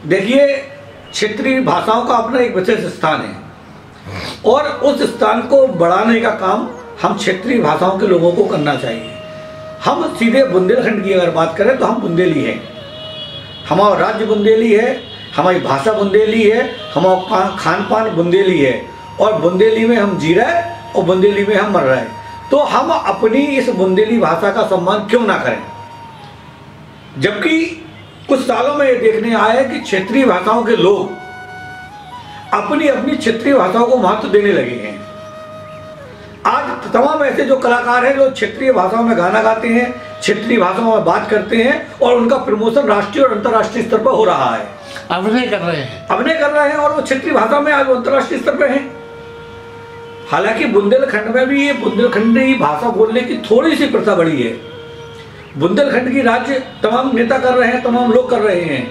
देखिए, क्षेत्रीय भाषाओं का अपना एक विशेष स्थान है और उस स्थान को बढ़ाने का काम हम क्षेत्रीय भाषाओं के लोगों को करना चाहिए। हम सीधे बुंदेलखंड की अगर बात करें तो हम बुंदेली हैं, हमारा राज्य बुंदेली है, हमारी भाषा बुंदेली है, हमारा खान पान बुंदेली है और बुंदेली में हम जी रहे हैं और बुंदेली में हम मर रहे हैं। तो हम अपनी इस बुंदेली भाषा का सम्मान क्यों ना करें, जबकि कुछ सालों में ये देखने आया है कि क्षेत्रीय भाषाओं के लोग अपनी अपनी क्षेत्रीय भाषाओं को महत्व देने लगे हैं। आज तमाम ऐसे जो कलाकार हैं जो क्षेत्रीय भाषाओं में गाना गाते हैं, क्षेत्रीय भाषाओं में बात करते हैं और उनका प्रमोशन राष्ट्रीय और अंतर्राष्ट्रीय स्तर पर हो रहा है। अभिनय कर रहे हैं और वो क्षेत्रीय भाषा में आज अंतर्राष्ट्रीय स्तर पर हैं। हालांकि बुंदेलखंड में भी ये बुंदेलखंडी भाषा बोलने की थोड़ी सी प्रथा बढ़ी है। बुंदेलखंड की राज्य तमाम नेता कर रहे हैं, तमाम लोग कर रहे हैं,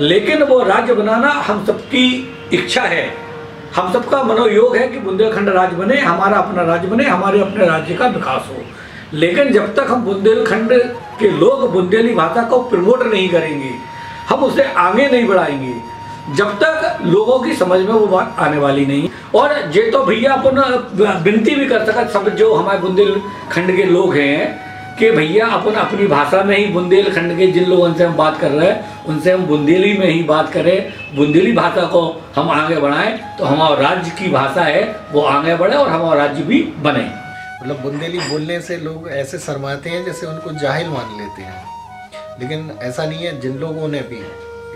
लेकिन वो राज्य बनाना हम सबकी इच्छा है, हम सबका मनोयोग है कि बुंदेलखंड राज्य बने, हमारा अपना राज्य बने, हमारे अपने राज्य का विकास हो। लेकिन जब तक हम बुंदेलखंड के लोग बुंदेली भाषा को प्रमोट नहीं करेंगे, हम उसे आगे नहीं बढ़ाएंगे, जब तक लोगों की समझ में वो बात आने वाली नहीं। और ये तो भैया अपन विनती भी कर सकते सब जो हमारे बुंदेलखंड के लोग हैं कि भैया अपन अपनी भाषा में ही बुंदेलखंड के जिन लोगों से हम बात कर रहे हैं उनसे हम बुंदेली में ही बात करें, बुंदेली भाषा को हम आगे बढ़ाएं, तो हमारा राज्य की भाषा है वो आगे बढ़े और हमारा राज्य भी बने। मतलब बुंदेली बोलने से लोग ऐसे शर्माते हैं जैसे उनको जाहिल मान लेते हैं, लेकिन ऐसा नहीं है। जिन लोगों ने भी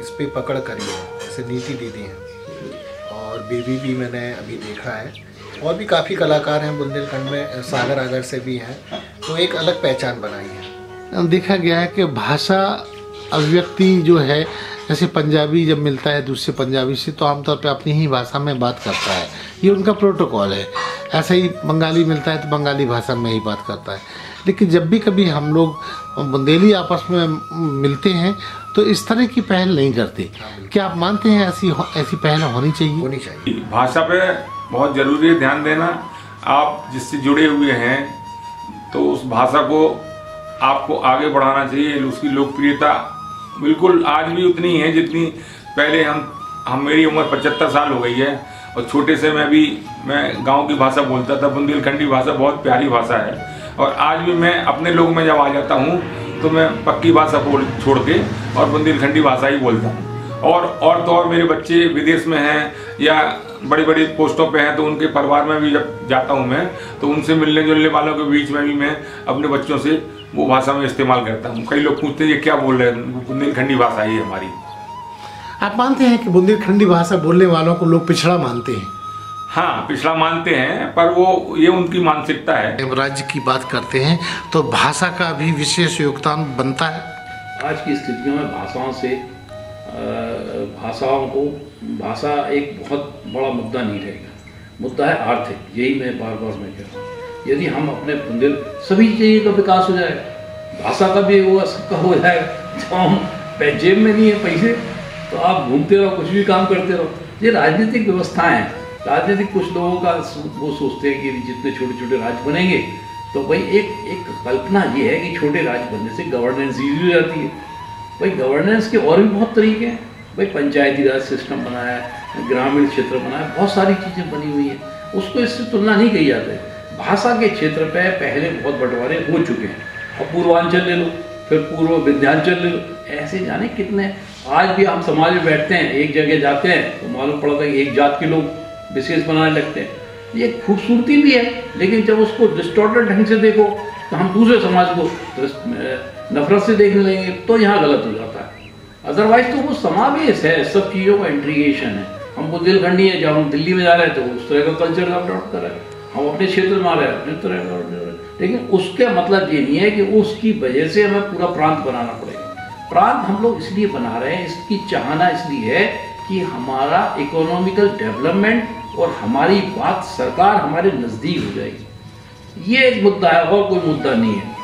इस पे पकड़ करी है, जैसे नीति दीदी हैं और बेबी भी मैंने अभी देखा है, और भी काफ़ी कलाकार हैं बुंदेलखंड में, सागर आगर से भी हैं, तो एक अलग पहचान बनाई है। देखा गया है कि भाषा अभिव्यक्ति जो है, जैसे पंजाबी जब मिलता है दूसरे पंजाबी से तो आमतौर पे अपनी ही भाषा में बात करता है, ये उनका प्रोटोकॉल है। ऐसे ही बंगाली मिलता है तो बंगाली भाषा में ही बात करता है। लेकिन जब भी कभी हम लोग बुंदेली आपस में मिलते हैं तो इस तरह की पहल नहीं करते। क्या आप मानते हैं ऐसी पहल होनी चाहिए? भाषा पे बहुत ज़रूरी है ध्यान देना। आप जिससे जुड़े हुए हैं तो उस भाषा को आपको आगे बढ़ाना चाहिए। उसकी लोकप्रियता बिल्कुल आज भी उतनी है जितनी पहले हम मेरी उम्र 75 साल हो गई है और छोटे से मैं गांव की भाषा बोलता था। बुंदेलखंडी भाषा बहुत प्यारी भाषा है और आज भी मैं अपने लोग में जब आ जाता हूँ तो मैं पक्की भाषा को छोड़ के और बुंदेलखंडी भाषा ही बोलता हूँ। और तो और मेरे बच्चे विदेश में हैं या बड़ी बड़ी पोस्टों पे हैं तो उनके परिवार में भी जब जाता हूँ मैं तो उनसे मिलने जुलने वालों के बीच में भी मैं अपने बच्चों से वो भाषा में इस्तेमाल करता हूँ। कई लोग पूछते हैं ये क्या बोल रहे हैं, बुंदेलखंडी भाषा ही है हमारी। आप मानते हैं कि बुंदेलखंडी भाषा बोलने वालों को लोग पिछड़ा मानते हैं? हाँ, पिछड़ा मानते हैं, पर वो ये उनकी मानसिकता है। जब राज्य की बात करते हैं तो भाषा का भी विशेष योगदान बनता है। आज की स्थितियों में भाषा एक बहुत बड़ा मुद्दा नहीं रहेगा। मुद्दा है आर्थिक। यही मैं बार बार मैं कह रहा हूँ, यदि हम अपने सभी चीज़ों का विकास हो जाएगा, भाषा का भी होगा, सबका हो जाएगा। तो हम जेब में नहीं है पैसे तो आप घूमते रहो, कुछ भी काम करते रहो। ये राजनीतिक व्यवस्थाएं हैं। राजनीतिक कुछ लोगों का वो सोचते हैं कि जितने छोटे छोटे राज्य बनेंगे तो भाई एक कल्पना ये है कि छोटे राज्य बनने से गवर्नेंस ईजी हो जाती है। भाई गवर्नेंस के और भी बहुत तरीके हैं। भाई पंचायती राज सिस्टम बनाया है, ग्रामीण क्षेत्र बनाया है, बहुत सारी चीज़ें बनी हुई हैं, उसको इससे तुलना नहीं की जाती। भाषा के क्षेत्र पे पहले बहुत बंटवारे हो चुके हैं। और पूर्वांचल ले लो, फिर पूर्व विंध्याचल ले लो, ऐसे जाने कितने। आज भी हम समाज में बैठते हैं, एक जगह जाते हैं तो मालूम पड़ता है कि एक जात के लोग विशेष बनाने लगते हैं। ये खूबसूरती भी है, लेकिन जब उसको डिस्टॉर्टेड ढंग से देखो तो हम दूसरे समाज को नफरत से देखने लगेंगे तो यहाँ गलत हो जाता है। अदरवाइज तो वो समावेश है, सब चीज़ों का इंटीग्रेशन है। हम बुंदेलखंडी हैं, जब हम दिल्ली में जा रहे हैं तो उस तरह का कल्चर अडॉप्ट कर रहे हैं, हम अपने क्षेत्र में आ रहे हैं अपने तरह का। लेकिन उसका मतलब ये नहीं है कि उसकी वजह से हमें पूरा प्रांत बनाना पड़ेगा। प्रांत हम लोग इसलिए बना रहे हैं, इसकी चाहना इसलिए है कि हमारा इकोनॉमिकल डेवलपमेंट और हमारी बात सरकार हमारे नज़दीक हो जाएगी। ये एक मुद्दा है और कोई मुद्दा नहीं है।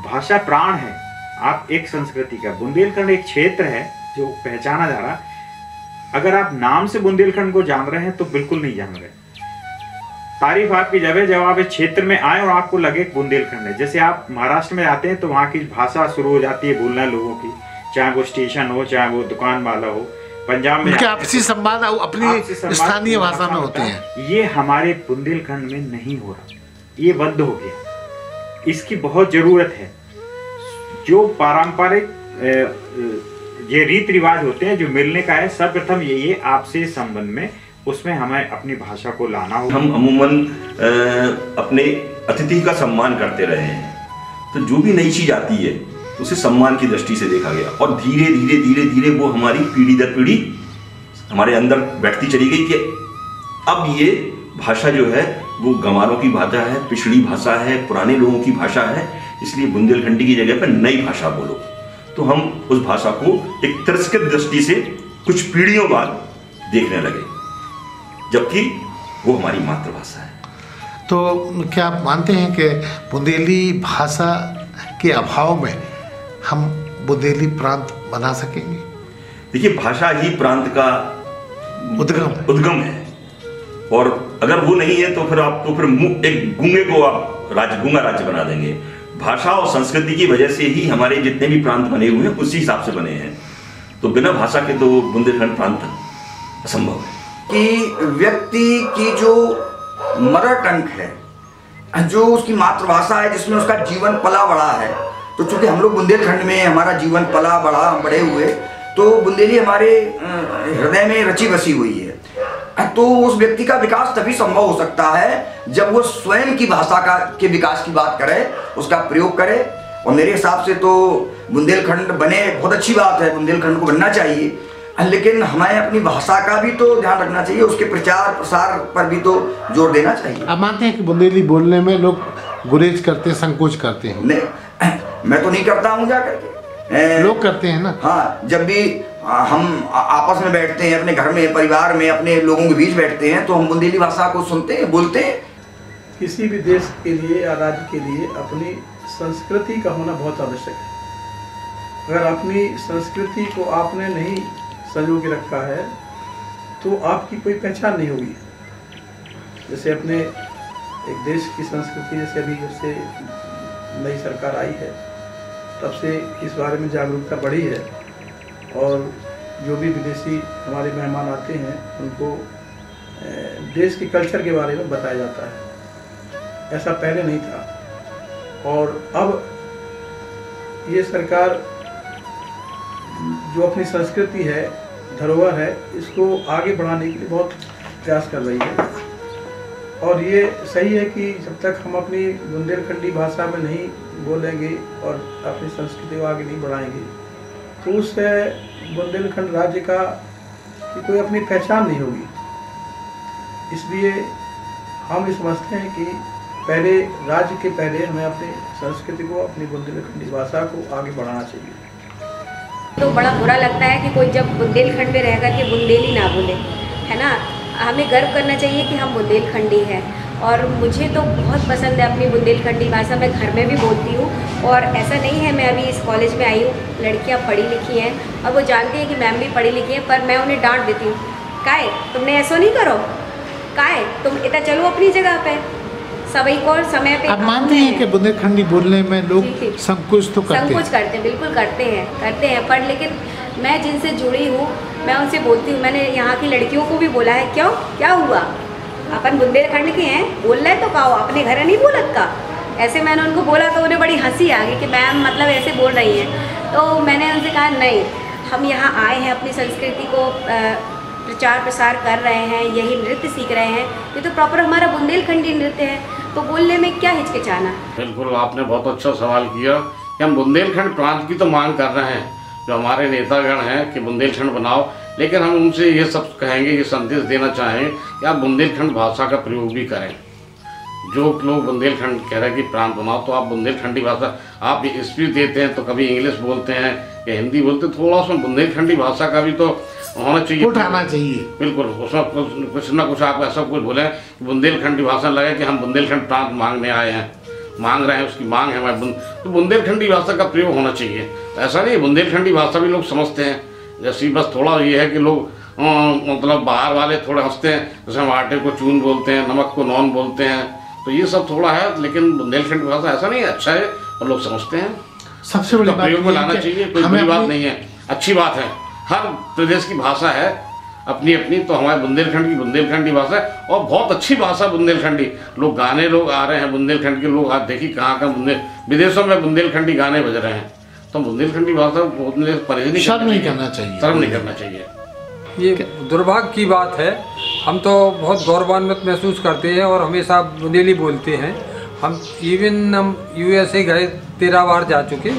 भाषा प्राण है। आप एक संस्कृति का, बुंदेलखंड एक क्षेत्र है जो पहचाना जा रहा। अगर आप नाम से बुंदेलखंड को जान रहे हैं तो बिल्कुल नहीं जान रहे। तारीफ आपकी जब आप इस क्षेत्र में आए और आपको लगे बुंदेलखंड है। जैसे आप महाराष्ट्र में आते हैं तो वहाँ की भाषा शुरू हो जाती है बोलना लोगों की, चाहे वो स्टेशन हो, चाहे वो दुकान वाला हो। पंजाब में उनके आपसी संवाद अपनी स्थानीय भाषा में होते हैं। ये हमारे बुंदेलखंड में नहीं हो रहा, ये बंद हो गया। इसकी बहुत जरूरत है। जो पारंपरिक ये रीति रिवाज होते हैं जो मिलने का है, सर्वप्रथम यही है आपसे संबंध में, उसमें हमें अपनी भाषा को लाना होगा। हम अमूमन अपने अतिथि का सम्मान करते रहे हैं, तो जो भी नई चीज आती है उसे सम्मान की दृष्टि से देखा गया और धीरे धीरे धीरे धीरे वो हमारी पीढ़ी दर पीढ़ी हमारे अंदर बैठती चली गई कि अब ये भाषा जो है वो गंवारों की भाषा है, पिछड़ी भाषा है, पुराने लोगों की भाषा है, इसलिए बुंदेलखंडी की जगह पर नई भाषा बोलो। तो हम उस भाषा को एक तिरस्कृत दृष्टि से कुछ पीढ़ियों बाद देखने लगे, जबकि वो हमारी मातृभाषा है। तो क्या आप मानते हैं कि बुंदेली भाषा के अभाव में हम बुंदेली प्रांत बना सकेंगे? देखिए, भाषा ही प्रांत का उद्गम है, और अगर वो नहीं है तो फिर आप एक गूंगे को आप गूंगा राज्य बना देंगे। भाषा और संस्कृति की वजह से ही हमारे जितने भी प्रांत बने हुए हैं उसी हिसाब से बने हैं। तो बिना भाषा के तो बुंदेलखंड प्रांत असंभव है। कि व्यक्ति की जो मदर टंग है, जो उसकी मातृभाषा है, जिसमें उसका जीवन पला बढ़ा है, तो चूंकि हम लोग बुंदेलखंड में हमारा जीवन पला बढ़ा बड़े हुए, तो बुंदेली हमारे हृदय में रची बसी हुई है। तो उस व्यक्ति का विकास तभी संभव हो सकता है जब वो स्वयं की भाषा के विकास की बात करे, उसका प्रयोग करे। और मेरे हिसाब से तो बुंदेलखंड बने, बहुत अच्छी बात है, बुंदेलखंड को बनना चाहिए, लेकिन हमें अपनी भाषा का भी तो ध्यान रखना चाहिए, उसके प्रचार प्रसार पर भी तो जोर देना चाहिए। आप मानते हैं कि बुंदेली बोलने में लोग गुरेज करते हैं, संकोच करते हैं? नहीं, मैं तो नहीं करता हूँ जा करके, लोग करते हैं ना। हाँ, जब भी हम आपस में बैठते हैं, अपने घर में, परिवार में, अपने लोगों के बीच बैठते हैं, तो हम बुंदेली भाषा को सुनते हैं, बोलते हैं। किसी भी देश के लिए या राज्य के लिए अपनी संस्कृति का होना बहुत आवश्यक है। अगर अपनी संस्कृति को आपने नहीं संजो के रखा है तो आपकी कोई पहचान नहीं होगी। जैसे अपने एक देश की संस्कृति, जैसे अभी जब से नई सरकार आई है तब से इस बारे में जागरूकता बढ़ी है, और जो भी विदेशी हमारे मेहमान आते हैं उनको देश के कल्चर के बारे में बताया जाता है। ऐसा पहले नहीं था, और अब ये सरकार जो अपनी संस्कृति है, धरोहर है, इसको आगे बढ़ाने के लिए बहुत प्रयास कर रही है। और ये सही है कि जब तक हम अपनी बुंदेलखंडी भाषा में नहीं बोलेंगे और अपनी संस्कृति को आगे नहीं बढ़ाएंगे तो उससे बुंदेलखंड राज्य का की कोई अपनी पहचान नहीं होगी। इसलिए हम ये समझते हैं कि पहले राज्य के पहले हमें अपनी संस्कृति को, अपनी बुंदेलखंडी भाषा को आगे बढ़ाना चाहिए। तो बड़ा बुरा लगता है कि कोई जब बुंदेलखंड में रहकर के बुंदेली ना बोले, है ना। हमें गर्व करना चाहिए कि हम बुंदेलखंडी हैं, और मुझे तो बहुत पसंद है अपनी बुंदेलखंडी भाषा। मैं घर में भी बोलती हूँ, और ऐसा नहीं है, मैं अभी इस कॉलेज में आई हूँ, लड़कियाँ पढ़ी लिखी हैं और वो जानती हैं कि मैम भी पढ़ी लिखी हैं, पर मैं उन्हें डांट देती हूँ, काहे तुमने ऐसा नहीं करो, काहे तुम इतना चलो अपनी जगह पे, सभी को समय पे। आप मानते हैं कि बुंदेलखंडी बोलने में लोग संकोच तो करते हैं? संकोच करते हैं, बिल्कुल करते हैं, पर लेकिन मैं जिनसे जुड़ी हूँ मैं उनसे बोलती हूँ। मैंने यहाँ की लड़कियों को भी बोला है, क्यों, क्या हुआ, अपन बुंदेलखंड के हैं, बोल रहे तो कहो, अपने घर नहीं बोलत का। ऐसे मैंने उनको बोला तो उन्हें बड़ी हंसी आ गई कि मैम मतलब ऐसे बोल रही हैं। तो मैंने उनसे कहा नहीं, हम यहाँ आए हैं, अपनी संस्कृति को प्रचार प्रसार कर रहे हैं, यही नृत्य सीख रहे हैं, ये तो प्रॉपर हमारा बुंदेलखंडी नृत्य है, तो बोलने में क्या हिचकिचाना। बिल्कुल, आपने बहुत अच्छा सवाल किया कि हम बुंदेलखंड प्रांत की तो मांग कर रहे हैं, जो हमारे नेतागण हैं कि बुंदेलखंड बनाओ, लेकिन हम उनसे ये सब कहेंगे, ये संदेश देना चाहेंगे कि आप बुंदेलखंड भाषा का प्रयोग भी करें। जो लोग बुंदेलखंड कह रहे हैं कि प्रांत बनाओ, तो आप बुंदेलखंडी भाषा, आप स्पीच देते हैं तो कभी इंग्लिश बोलते हैं या हिंदी बोलते हैं, थोड़ा उसमें बुंदेलखंडी भाषा का भी तो होना चाहिए, उठाना चाहिए। बिल्कुल, उसमें कुछ ना कुछ आप ऐसा कुछ बोलें कि बुंदेलखंडी भाषा लगे कि हम बुंदेलखंड प्रांत मांगने आए हैं, मांग रहे हैं, उसकी मांग है हमारे, तो बुंदेलखंडी भाषा का प्रयोग होना चाहिए। ऐसा नहीं, बुंदेलखंडी भाषा भी लोग समझते हैं, जैसे बस थोड़ा ये है कि लोग मतलब बाहर वाले थोड़े हंसते हैं, जैसे हम आटे को चून बोलते हैं, नमक को नॉन बोलते हैं, तो ये सब थोड़ा है, लेकिन बुंदेलखंडी भाषा ऐसा नहीं, अच्छा है और लोग समझते हैं। सबसे बड़ी बात प्रयोग में लाना चाहिए, कोई बुरी बात नहीं है, अच्छी बात है। हर प्रदेश की भाषा है अपनी अपनी, तो हमारे बुंदेलखंड की बुंदेलखंडी भाषा है और बहुत अच्छी भाषा बुंदेलखंडी। लोग आ रहे हैं बुंदेलखंड के लोग, आज देखिए कहाँ विदेशों में बुंदेलखंडी गाने बज रहे हैं। तो बुंदेलखंडी भाषा बोलने से परहेज नहीं करना चाहिए, शर्म नहीं करना चाहिए। ये दुर्भाग्य की बात है। हम तो बहुत गौरवान्वित महसूस करते हैं और हमेशा बुंदेली बोलते हैं। हम USA गए 13 बार जा चुके,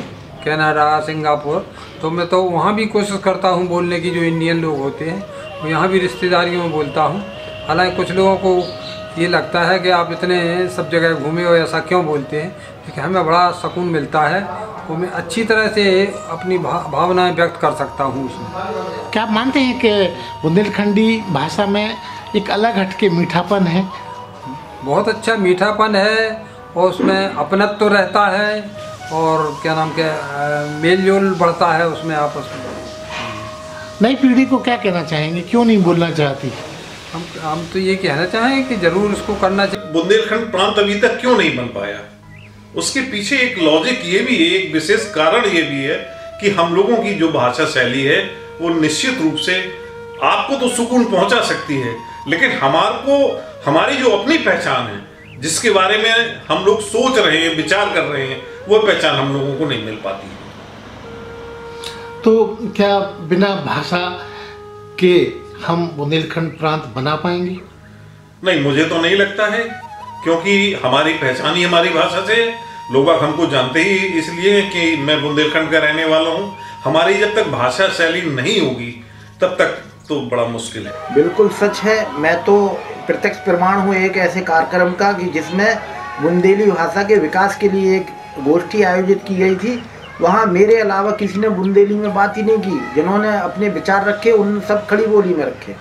कनाडा, सिंगापुर, तो मैं तो वहाँ भी कोशिश करता हूँ बोलने की, जो इंडियन लोग होते हैं, और यहाँ भी रिश्तेदारियों में बोलता हूँ। हालांकि कुछ लोगों को ये लगता है कि आप इतने सब जगह घूमे हो, ऐसा क्यों बोलते हैं, लेकिन हमें बड़ा सुकून मिलता है और मैं अच्छी तरह से अपनी भावनाएं व्यक्त कर सकता हूँ उसमें। क्या आप मानते हैं कि बुंदेलखंडी भाषा में एक अलग हटके मीठापन है? बहुत अच्छा मीठापन है और उसमें अपनत्व तो रहता है और क्या नाम के मेल जोल बढ़ता है उसमें आपस में। नई पीढ़ी को क्या कहना चाहेंगे, क्यों नहीं बोलना चाहती? हम तो ये कहना चाहेंगे कि जरूर इसको करना चाहिए। बुंदेलखंड प्रांत अभी तक क्यों नहीं बन पाया, उसके पीछे एक लॉजिक ये भी है, एक विशेष कारण ये भी है कि हम लोगों की जो भाषा शैली है वो निश्चित रूप से आपको तो सुकून पहुंचा सकती है, लेकिन हमारी जो अपनी पहचान है, जिसके बारे में हम लोग सोच रहे हैं, विचार कर रहे हैं, वो पहचान हम लोगों को नहीं मिल पाती। तो क्या बिना भाषा के हम बुंदेलखंड प्रांत बना पाएंगे? नहीं, मुझे तो नहीं लगता है, क्योंकि हमारी पहचान ही हमारी भाषा से। लोग हमको जानते ही इसलिए कि मैं बुंदेलखंड का रहने वाला हूँ। हमारी जब तक भाषा शैली नहीं होगी तब तक तो बड़ा मुश्किल है। बिल्कुल सच है। मैं तो प्रत्यक्ष प्रमाण हूँ एक ऐसे कार्यक्रम का कि जिसमें बुंदेली भाषा के विकास के लिए एक गोष्ठी आयोजित की गई थी। वहाँ मेरे अलावा किसी ने बुंदेली में बात ही नहीं की। जिन्होंने अपने विचार रखे उन सब खड़ी बोली में रखे।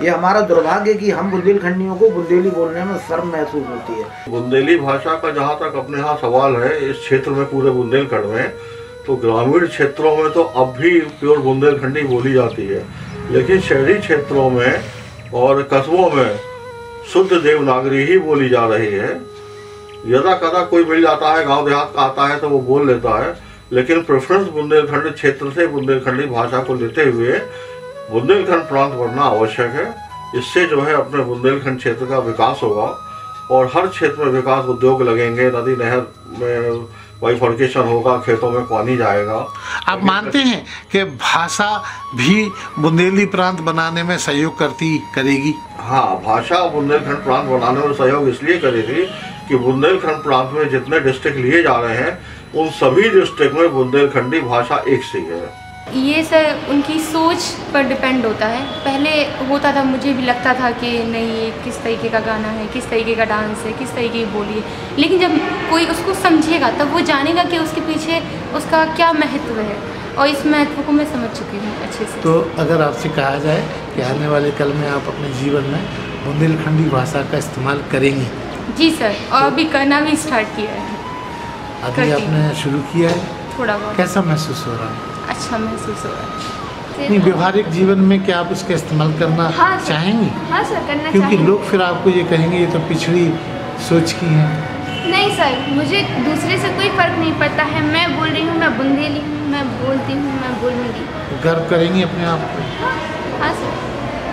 ये हमारा दुर्भाग्य है कि हम बुंदेलखंडियों को बुंदेली बोलने में शर्म महसूस होती है। बुंदेली भाषा का जहाँ तक अपने यहाँ सवाल है, इस क्षेत्र में पूरे बुंदेलखंड में, तो ग्रामीण क्षेत्रों में तो अब भी प्योर बुंदेलखंडी बोली जाती है, लेकिन शहरी क्षेत्रों में और कस्बों में शुद्ध देवनागरी ही बोली जा रही है। यदा कदा कोई मिल जाता है, गांव देहात का आता है तो वो बोल लेता है, लेकिन प्रेफरेंस बुंदेलखंड क्षेत्र से बुंदेलखंडी भाषा को लेते हुए बुंदेलखंड प्रांत बनना आवश्यक है। इससे जो है अपने बुंदेलखंड क्षेत्र का विकास होगा और हर क्षेत्र में विकास, उद्योग लगेंगे, नदी नहर में बाइफर्केशन होगा, खेतों में पानी जाएगा। आप मानते हैं कि भाषा भी बुंदेली प्रांत बनाने में सहयोग करेगी? हाँ, भाषा बुंदेलखंड प्रांत बनाने में सहयोग इसलिए करेगी कि बुंदेलखंड प्रांत में जितने डिस्ट्रिक्ट लिए जा रहे हैं उन सभी डिस्ट्रिक्ट में बुंदेलखंडी भाषा एक सी है। ये सर उनकी सोच पर डिपेंड होता है। पहले होता था, मुझे भी लगता था कि नहीं ये किस तरीके का गाना है, किस तरीके का डांस है, किस तरीके की बोली है, लेकिन जब कोई उसको समझेगा तब वो जानेगा कि उसके पीछे उसका क्या महत्व है, और इस महत्व को मैं समझ चुकी हूँ अच्छे से। तो अगर आपसे कहा जाए कि आने वाले कल में आप अपने जीवन में बुंदेलखंडी भाषा का इस्तेमाल करेंगी? जी सर, और अभी करना भी स्टार्ट किया है। अभी आपने शुरू किया है? थोड़ा बहुत। कैसा महसूस हो रहा है? अच्छा महसूस हो रहा है। नहीं, व्यवहारिक जीवन में क्या आप इसका इस्तेमाल करना चाहेंगी? हाँ सर, करना क्योंकि चाहेंगे। लोग फिर आपको ये कहेंगे ये तो पिछड़ी सोच की हैं। नहीं सर, मुझे दूसरे से कोई फर्क नहीं पड़ता है। मैं बोल रही हूँ, मैं बुंदेली हूँ, मैं बोलती हूँ, मैं बोलूँगी। गर्व करेंगी अपने आप को? हाँ सर।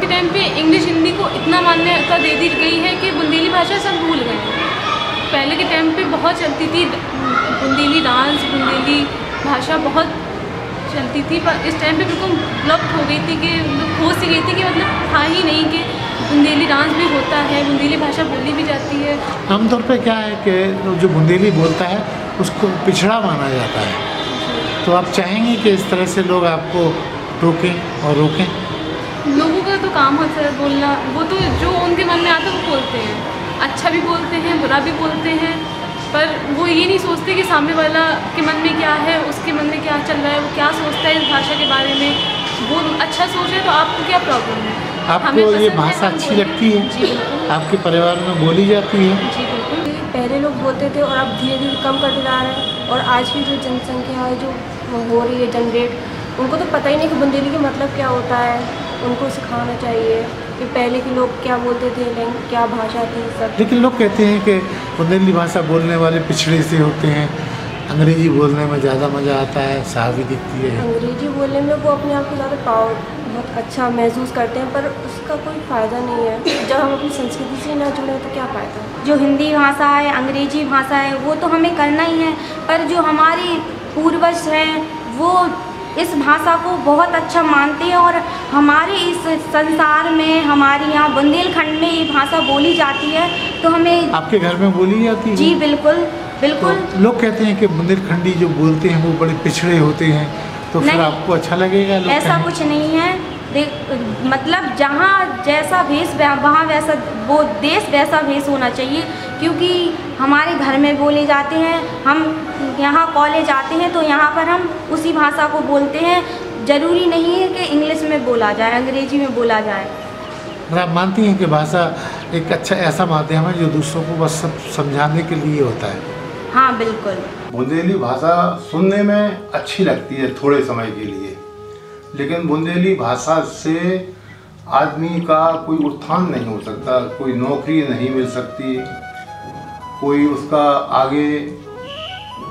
के टाइम पे इंग्लिश हिंदी को इतना मान्यता दे दी गई है कि बुंदेली भाषा सब भूल गए हैं। पहले के टाइम पे बहुत चलती थी बुंदेली डांस, बुंदेली भाषा बहुत चलती थी, पर इस टाइम पे बिल्कुल लुप्त हो गई थी, कि खो सी गई थी, कि मतलब था ही नहीं कि बुंदेली डांस भी होता है, बुंदेली भाषा बोली भी जाती है। आमतौर पे क्या है कि जो बुंदेली बोलता है उसको पिछड़ा माना जाता है, तो आप चाहेंगे कि इस तरह से लोग आपको टोकें और रोकें? लोगों का तो काम होता है बोलना, वो तो जो उनके मन में आता है वो बोलते हैं, अच्छा भी बोलते हैं, बुरा भी बोलते हैं, पर वो ये नहीं सोचते कि सामने वाला के मन में क्या है, उसके मन में क्या चल रहा है, वो क्या सोचता है इस भाषा के बारे में। वो अच्छा सोच रहे तो आपको क्या प्रॉब्लम है? आपको ये भाषा अच्छी लगती है? जी। आपके परिवार में बोली जाती है? जी बिल्कुल। पहले लोग बोलते थे और अब धीरे धीरे कम करते जा रहे हैं, और आज की जो जनसंख्या है जो हो रही है जनरेट, उनको तो पता ही नहीं कि बुंदेली का मतलब क्या होता है। उनको सिखाना चाहिए कि पहले के लोग क्या बोलते थे, क्या भाषा थी सब। लेकिन लोग कहते हैं कि बुंदेली भाषा बोलने वाले पिछड़े से होते हैं, अंग्रेजी बोलने में ज़्यादा मज़ा आता है, साहबी दिखती है। अंग्रेजी बोलने में वो अपने आप को ज़्यादा प्राउड, बहुत अच्छा महसूस करते हैं, पर उसका कोई फ़ायदा नहीं है। जब हम अपनी संस्कृति से ना जुड़े तो क्या फ़ायदा। जो हिंदी भाषा है, अंग्रेजी भाषा है, वो तो हमें करना ही है, पर जो हमारे पूर्वज हैं वो इस भाषा को बहुत अच्छा मानते हैं और हमारे इस संसार में, हमारे यहाँ बुंदेलखंड में ये भाषा बोली जाती है, तो हमें। आपके घर में बोली जाती है? जी बिल्कुल बिल्कुल। तो लोग कहते हैं कि बुंदेलखंडी जो बोलते हैं वो बड़े पिछड़े होते हैं, तो फिर आपको अच्छा लगेगा? ऐसा कुछ नहीं है। मतलब जहाँ जैसा भेष वहाँ वैसा, वो देश वैसा भेष होना चाहिए, क्योंकि हमारे घर में बोले जाते हैं, हम यहाँ कॉलेज आते हैं तो यहाँ पर हम उसी भाषा को बोलते हैं। ज़रूरी नहीं है कि इंग्लिश में बोला जाए, अंग्रेजी में बोला जाए। आप मानती हैं कि भाषा एक अच्छा ऐसा माध्यम है जो दूसरों को बस सब समझाने के लिए होता है? हाँ बिल्कुल। बुंदेली भाषा सुनने में अच्छी लगती है थोड़े समय के लिए, लेकिन बुंदेली भाषा से आदमी का कोई उत्थान नहीं हो सकता, कोई नौकरी नहीं मिल सकती, कोई उसका आगे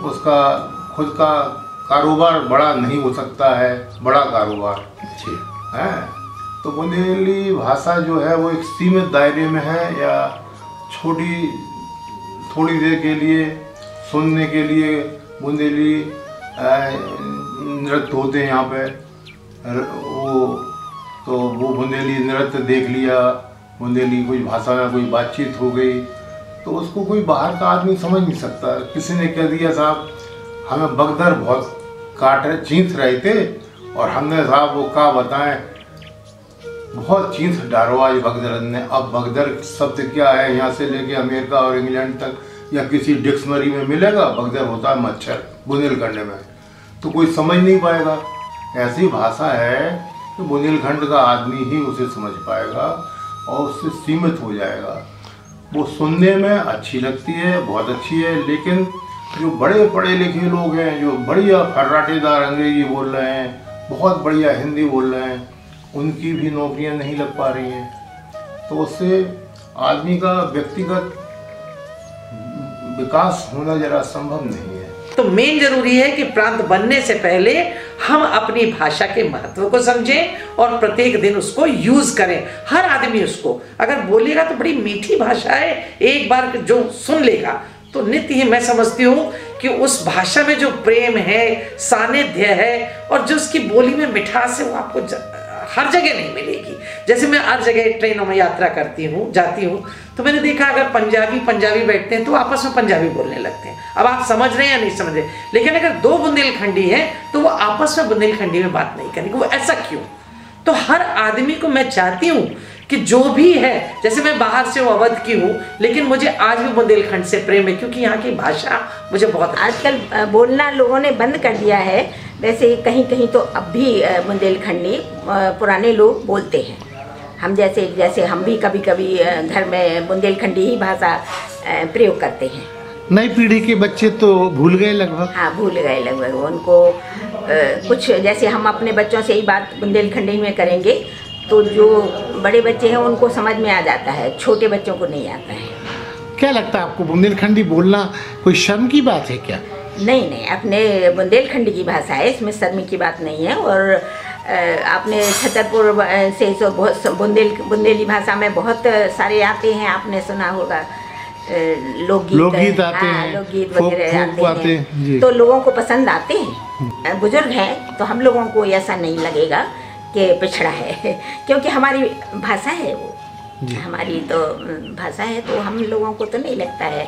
उसका खुद का कारोबार बड़ा नहीं हो सकता है, बड़ा कारोबार है। तो बुंदेली भाषा जो है वो एक सीमित दायरे में है, या थोड़ी देर के लिए सुनने के लिए बुंदेली नृत्य होते हैं यहाँ पे, वो बुंदेली नृत्य देख लिया, बुंदेली कोई भाषा में कोई बातचीत हो गई, तो उसको कोई बाहर का आदमी समझ नहीं सकता। किसी ने कह दिया साहब हमें बगदर बहुत चींथ रहे थे, और हमने साहब वो क्या बताएं, बहुत चींथ डारवा ये बगदर ने। अब बगदर शब्द क्या है, यहाँ से लेके अमेरिका और इंग्लैंड तक या किसी डिक्शनरी में मिलेगा? बगदर होता है मच्छर बुंदेलखंड में, तो कोई समझ नहीं पाएगा। ऐसी भाषा है कि बुंदेलखंड का आदमी ही उसे समझ पाएगा और उससे सीमित हो जाएगा। वो सुनने में अच्छी लगती है, बहुत अच्छी है, लेकिन जो बड़े पढ़े लिखे लोग हैं, जो बढ़िया फर्राटेदार अंग्रेजी बोल रहे हैं, बहुत बढ़िया हिंदी बोल रहे हैं, उनकी भी नौकरियां नहीं लग पा रही हैं। तो उससे आदमी का व्यक्तिगत विकास होना जरा संभव नहीं है। तो मेन जरूरी है कि प्रांत बनने से पहले हम अपनी भाषा के महत्व को समझें और प्रत्येक दिन उसको यूज करें। हर आदमी उसको अगर बोलेगा तो बड़ी मीठी भाषा है, एक बार जो सुन लेगा तो नित्य ही मैं समझती हूँ कि उस भाषा में जो प्रेम है, सानिध्य है और जो उसकी बोली में मिठास है वो आपको हर जगह नहीं मिलेगी। जैसे मैं हर जगह ट्रेनों में यात्रा करती हूँ, जाती हूँ, तो मैंने देखा अगर पंजाबी बैठते हैं तो आपस में पंजाबी बोलने लगते हैं। अब आप समझ रहे हैं या नहीं समझ रहे, लेकिन अगर दो बुंदेलखंडी हैं तो वो आपस में बुंदेलखंडी में बात नहीं करेंगे। वो ऐसा क्यों? तो हर आदमी को मैं चाहती हूँ कि जो भी है, जैसे मैं बाहर से अवध की हूँ लेकिन मुझे आज भी बुंदेलखंड से प्रेम है, क्योंकि यहाँ की भाषा मुझे बहुत। आजकल बोलना लोगों ने बंद कर दिया है, वैसे कहीं कहीं तो अब भी बुंदेलखंडी पुराने लोग बोलते हैं। हम जैसे हम भी कभी कभी घर में बुंदेलखंडी ही भाषा प्रयोग करते हैं। नई पीढ़ी के बच्चे तो भूल गए लगभग। हाँ भूल गए लगभग। उनको कुछ जैसे हम अपने बच्चों से ही बात बुंदेलखंडी में करेंगे तो जो बड़े बच्चे हैं उनको समझ में आ जाता है, छोटे बच्चों को नहीं आता है। क्या लगता है आपको, बुंदेलखंडी बोलना कोई शर्म की बात है क्या? नहीं, अपने बुंदेलखंडी की भाषा है, इसमें शर्म की बात नहीं है। और आपने छतरपुर से जो बहुत बुंदेली भाषा में बहुत सारे आते हैं, आपने सुना होगा लोकगीत आते हैं, लोकगीत वगैरह आते हैं, तो लोगों को पसंद आते हैं। बुजुर्ग हैं तो हम लोगों को ऐसा नहीं लगेगा कि पिछड़ा है, क्योंकि हमारी भाषा है, वो हमारी तो भाषा है, तो हम लोगों को तो नहीं लगता है।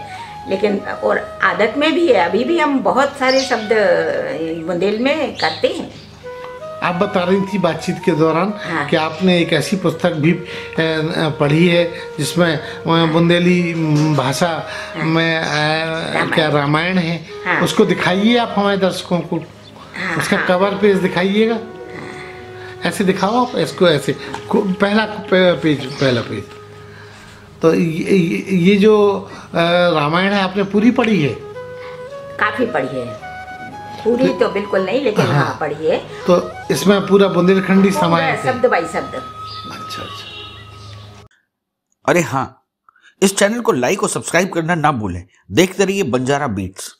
लेकिन और आदत में भी है, अभी भी हम बहुत सारे शब्द बुंदेल में करते हैं। आप बता रही थी बातचीत के दौरान कि आपने एक ऐसी पुस्तक भी पढ़ी है जिसमें बुंदेली भाषा में क्या रामायण है, उसको दिखाइए आप हमारे दर्शकों को। उसका कवर पेज दिखाइएगा, ऐसे दिखाओ आप इसको, ऐसे पहला पेज। तो ये जो रामायण है आपने पूरी पढ़ी है? काफ़ी पढ़ी है, पूरी तो बिल्कुल नहीं, लेकिन हाँ पढ़ी है। तो इसमें पूरा बुंदेलखंडी समाया है, शब्द बाई शब्द। अच्छा। अरे हाँ, इस चैनल को लाइक और सब्सक्राइब करना ना भूलें। देखते रहिए बंजारा बीट्स।